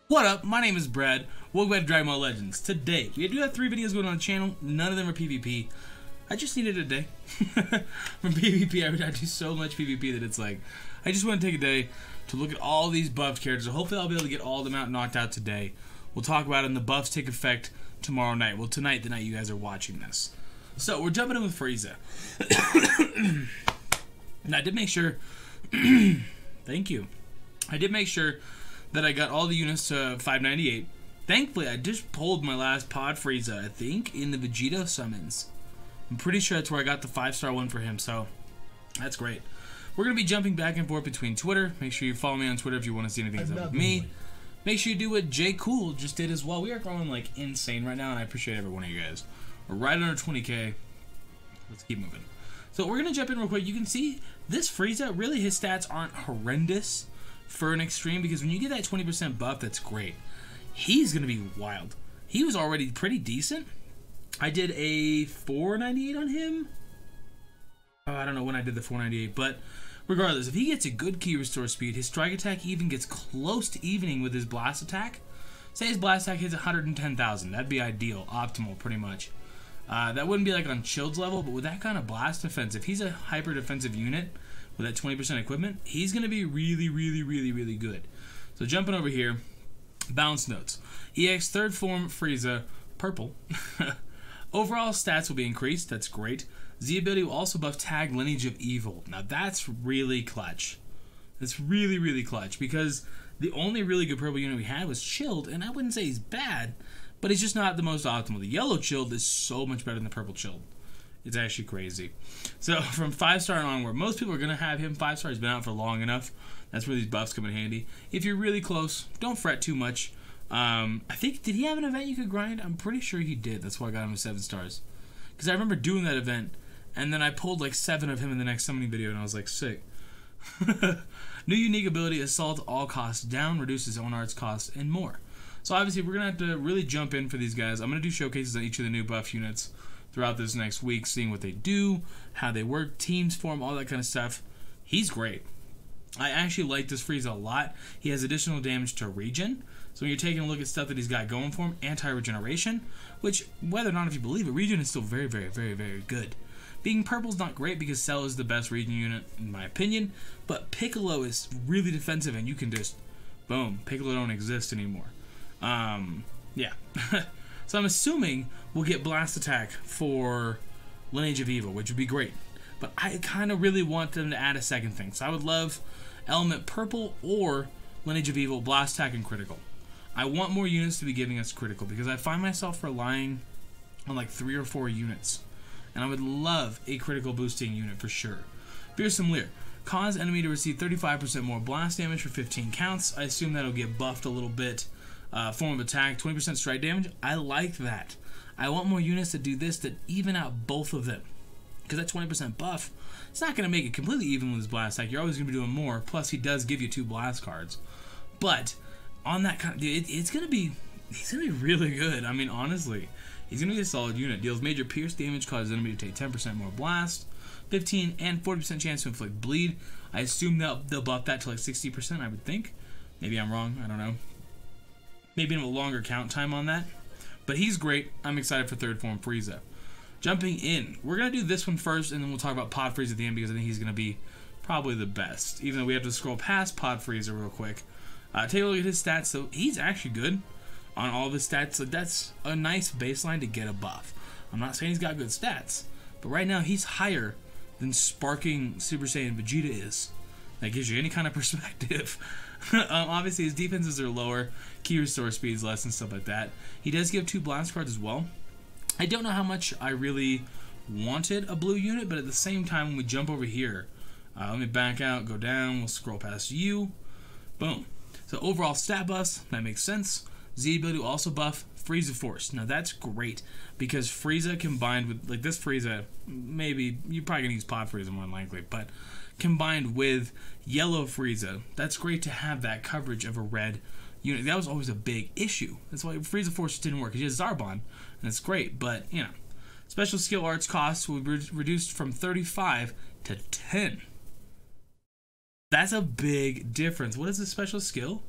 What up? My name is Brad. Welcome back to Dragon Ball Legends. Today, we do have 3 videos going on the channel. None of them are PvP. I just needed a day. From PvP, I do so much PvP that it's like, I just want to take a day to look at all these buffed characters. So hopefully I'll be able to get all of them out and knocked out today. We'll talk about it and the buffs take effect tomorrow night. Well, tonight, the night you guys are watching this. So, we're jumping in with Frieza. And I did make sure... Thank you. I did make sure that I got all the units to 598. Thankfully, I just pulled my last pod Frieza, I think, in the Vegeta summons. I'm pretty sure that's where I got the 5-star one for him, so that's great. We're going to be jumping back and forth between Twitter. Make sure you follow me on Twitter if you want to see anything with me. Make sure you do what J. Cool just did as well. We are growing like insane right now, and I appreciate every one of you guys. We're right under 20k. Let's keep moving. So we're going to jump in real quick. You can see this Frieza, really his stats aren't horrendous for an extreme, because when you get that 20% buff, that's great. He's going to be wild. He was already pretty decent. I did a 498 on him. Oh, I don't know when I did the 498, but regardless, if he gets a good key restore speed, his strike attack even gets close to evening with his blast attack. Say his blast attack hits 110,000. That'd be ideal, optimal, pretty much. That wouldn't be like on Chilled's level, but with that kind of blast defense, if he's a hyper defensive unit with that 20% equipment, he's going to be really good. So jumping over here, balance notes. EX third form Frieza, purple. Overall stats will be increased, that's great. Z ability will also buff tag Lineage of Evil. Now that's really clutch. That's really clutch, because the only really good purple unit we had was Chilled, and I wouldn't say he's bad, but he's just not the most optimal. The yellow Chilled is so much better than the purple Chilled. It's actually crazy. So from 5-star and onward, most people are going to have him. 5-star has been out for long enough. That's where these buffs come in handy. If you're really close, don't fret too much. I think, did he have an event you could grind? I'm pretty sure he did. That's why I got him to 7 stars. Because I remember doing that event, and then I pulled like 7 of him in the next summoning video, and I was like, sick. New unique ability, Assault all costs down, reduces own arts costs, and more. So obviously we're going to have to really jump in for these guys. I'm going to do showcases on each of the new buff units throughout this next week, seeing what they do, how they work, teams form, all that kind of stuff. He's great. I actually like this Frieza a lot. He has additional damage to regen. So when you're taking a look at stuff that he's got going for him, anti-regeneration, which, whether or not if you believe it, regen is still very good. Being purple is not great because Cell is the best regen unit, in my opinion, but Piccolo is really defensive, and you can just, boom, Piccolo don't exist anymore. Yeah. So I'm assuming we'll get Blast Attack for Lineage of Evil, which would be great. But I kind of really want them to add a second thing. So I would love Element Purple or Lineage of Evil, Blast Attack, and Critical. I want more units to be giving us Critical, because I find myself relying on like 3 or 4 units. And I would love a Critical boosting unit for sure. Fearsome Leer. Cause enemy to receive 35% more blast damage for 15 counts. I assume that'll get buffed a little bit. Form of attack, 20% strike damage. I like that. I want more units that do this, that even out both of them. Because that 20% buff, it's not going to make it completely even with his blast attack. You're always going to be doing more. Plus, he does give you 2 blast cards. But on that kind of, he's going to be really good. I mean, honestly, he's going to be a solid unit. Deals major pierce damage, causes enemy to take 10% more blast, 15 and 40% chance to inflict bleed. I assume they'll buff that to like 60%. I would think. Maybe I'm wrong. I don't know. Maybe a longer count time on that. But he's great. I'm excited for third form Frieza. Jumping in. We're going to do this one first, and then we'll talk about Pod Frieza at the end, because I think he's going to be probably the best. Even though we have to scroll past Pod Frieza real quick. Take a look at his stats. So he's actually good on all of his stats. So that's a nice baseline to get a buff. I'm not saying he's got good stats, but right now he's higher than Sparking Super Saiyan Vegeta is. That gives you any kind of perspective. Obviously his defenses are lower, key restore speeds less, and stuff like that. He does give 2 blast cards as well. I don't know how much I really wanted a blue unit, but at the same time, when we jump over here, let me back out, go down, we'll scroll past you. Boom. So overall stat buffs, that makes sense. Z ability will also buff Frieza Force. Now that's great, because Frieza combined with, like this Frieza, maybe, you're probably going to use Pod Frieza more than likely, but combined with Yellow Frieza, that's great to have that coverage of a red unit. That was always a big issue. That's why Frieza Force didn't work, because he has Zarbon, and it's great, but, you know. Special skill arts costs will be reduced from 35 to 10. That's a big difference. What is the special skill?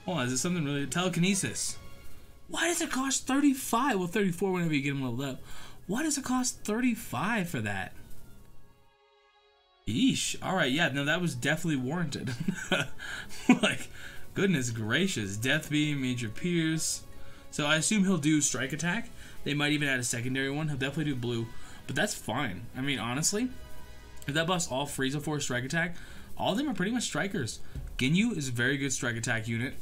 Hold on, is it something really? Telekinesis. Why does it cost 35? Well, 34 whenever you get them leveled up. Why does it cost 35 for that? Yeesh. Alright, yeah, no, that was definitely warranted. Like, goodness gracious. Death Beam, Major Pierce. So I assume he'll do Strike Attack. They might even add a secondary one. He'll definitely do Blue. But that's fine. I mean, honestly, if that buffs all Frieza Force Strike Attack, all of them are pretty much strikers. Ginyu is a very good Strike Attack unit.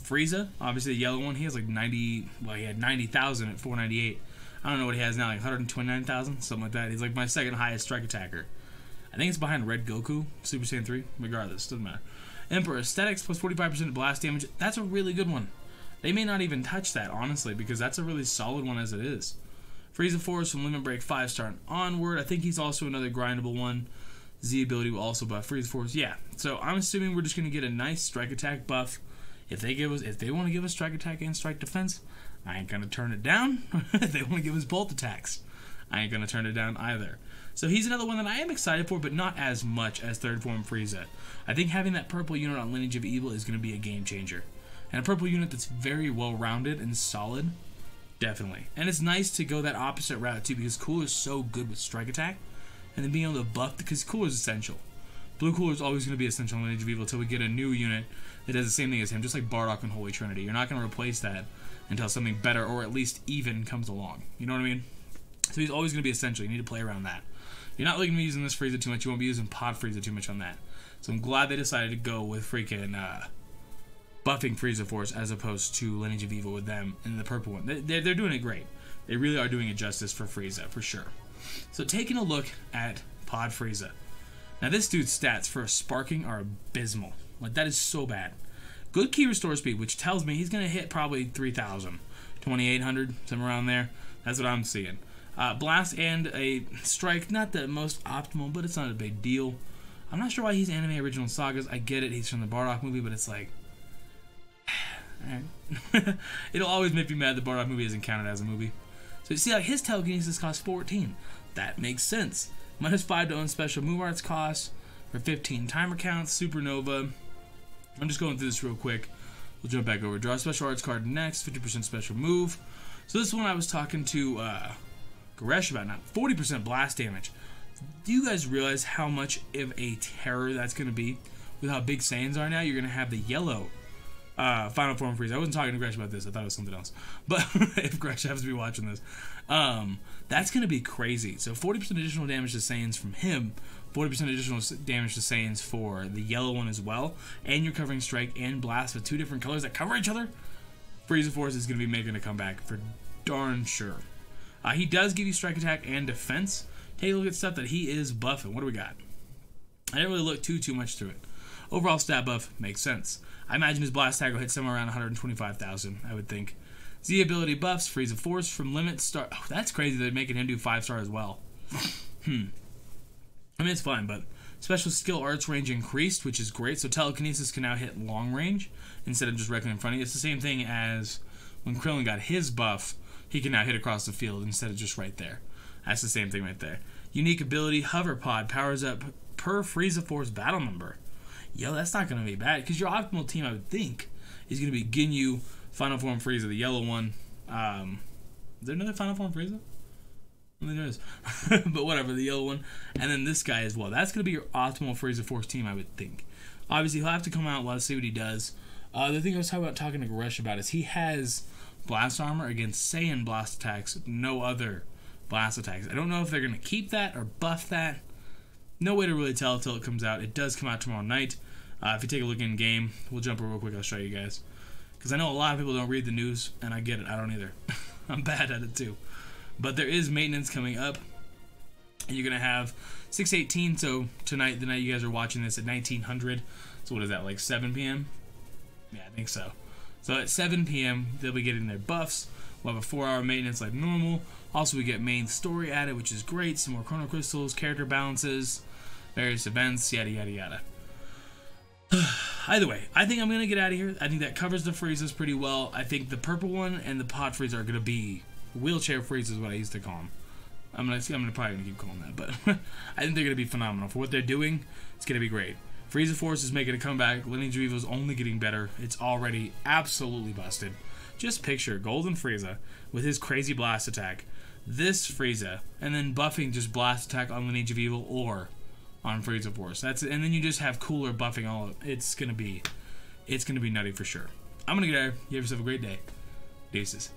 Frieza, obviously the yellow one, he has like 90, well, he had 90,000 at 498. I don't know what he has now, like 129,000, something like that. He's like my second highest Strike Attacker. I think it's behind Red Goku, Super Saiyan 3. Regardless, doesn't matter. Emperor Aesthetics plus 45% blast damage. That's a really good one. They may not even touch that, honestly, because that's a really solid one as it is. Frieza Force from Limit Break 5-star and onward. I think he's also another grindable one. Z ability will also buff Frieza Force. Yeah, so I'm assuming we're just going to get a nice Strike Attack buff. If they want to give us Strike Attack and Strike Defense, I ain't going to turn it down. If they want to give us both attacks, I ain't going to turn it down either. So he's another one that I am excited for, but not as much as Third Form Frieza. I think having that purple unit on Lineage of Evil is going to be a game changer. And a purple unit that's very well rounded and solid, definitely. And it's nice to go that opposite route too, because Cooler is so good with Strike Attack, and then being able to buff, because Cooler is essential. Blue Cooler is always going to be essential in Lineage of Evil until we get a new unit that does the same thing as him, just like Bardock and Holy Trinity. You're not going to replace that until something better or at least even comes along. You know what I mean? So he's always going to be essential. You need to play around that. You're not really going to be using this Frieza too much. You won't be using Pod Frieza too much on that. So I'm glad they decided to go with freaking buffing Frieza Force as opposed to Lineage of Evil with them in the purple one. They're doing it great. They really are doing it justice for Frieza, for sure. So taking a look at Pod Frieza. Now this dude's stats for sparking are abysmal. Like, that is so bad. Good key restore speed, which tells me he's going to hit probably 3,000. 2,800, somewhere around there. That's what I'm seeing. Blast and a strike, not the most optimal, but it's not a big deal. I'm not sure why he's anime original sagas. I get it, he's from the Bardock movie, but it's like... It'll always make me mad the Bardock movie isn't counted as a movie. So you see, like, his telekinesis costs 14. That makes sense. Minus 5 to own special move arts costs for 15 timer counts. Supernova. I'm just going through this real quick. We'll jump back over. Draw a special arts card next. 50% special move. So this one I was talking to Goresh about now. 40% blast damage. Do you guys realize how much of a terror that's going to be? With how big Saiyans are now, you're going to have the yellow Final Form Frieza. I wasn't talking to Goresh about this. I thought it was something else. But if Goresh happens to be watching this, that's going to be crazy. So 40% additional damage to Saiyans from him. 40% additional damage to Saiyans for the yellow one as well. And you're covering Strike and Blast with two different colors that cover each other. Frieza Force is going to be making a comeback for darn sure. He does give you Strike Attack and Defense. Take a look at stuff that he is buffing. What do we got? I didn't really look too much through it. Overall stat buff makes sense. I imagine his Blast Tag will hit somewhere around 125,000, I would think. Z ability buffs, Frieza Force from Limit Star. Oh, that's crazy they're making him do 5-star as well. I mean, it's fine, but special skill arts range increased, which is great. So telekinesis can now hit long range instead of just directly in front of you. It's the same thing as when Krillin got his buff. He can now hit across the field instead of just right there. That's the same thing right there. Unique ability, Hover Pod, powers up per Frieza Force battle number. Yo, that's not going to be bad, because your optimal team, I would think, is going to be Ginyu, Final Form Frieza, the yellow one. Is there another Final Form Frieza? I think there is. But whatever, the yellow one. And then this guy as well. That's going to be your optimal Frieza Force team, I would think. Obviously, he'll have to come out. Let's see what he does. The thing I was talking to Goresh about is he has blast armor against Saiyan blast attacks, no other blast attacks. I don't know if they're going to keep that or buff that. No way to really tell until it comes out. It does come out tomorrow night. If you take a look in game, we'll jump real quick. I'll show you guys. Because I know a lot of people don't read the news, and I get it. I don't either. I'm bad at it too. But there is maintenance coming up. And you're going to have 6/18. So tonight, the night you guys are watching this at 1900. So what is that, like 7 p.m.? Yeah, I think so. So at 7 p.m., they'll be getting their buffs. We'll have a 4-hour maintenance like normal. Also, we get main story added, which is great. Some more chrono crystals, character balances, various events, yada, yada, yada. Either way, I think I'm going to get out of here. I think that covers the Friezas pretty well. I think the purple one and the Pod Frieza are going to be wheelchair Friezas, what I used to call them. I'm probably going to keep calling that, but I think they're going to be phenomenal. For what they're doing, it's going to be great. Frieza Force is making a comeback. Lineage of Evil is only getting better. It's already absolutely busted. Just picture Golden Frieza with his crazy blast attack, this Frieza, and then buffing just blast attack on Lineage of Evil or on Frieza Force. That's it. And then you just have cooler buffing all of it. It's gonna be nutty for sure. I'm gonna get out. You have yourself a great day. Deuces.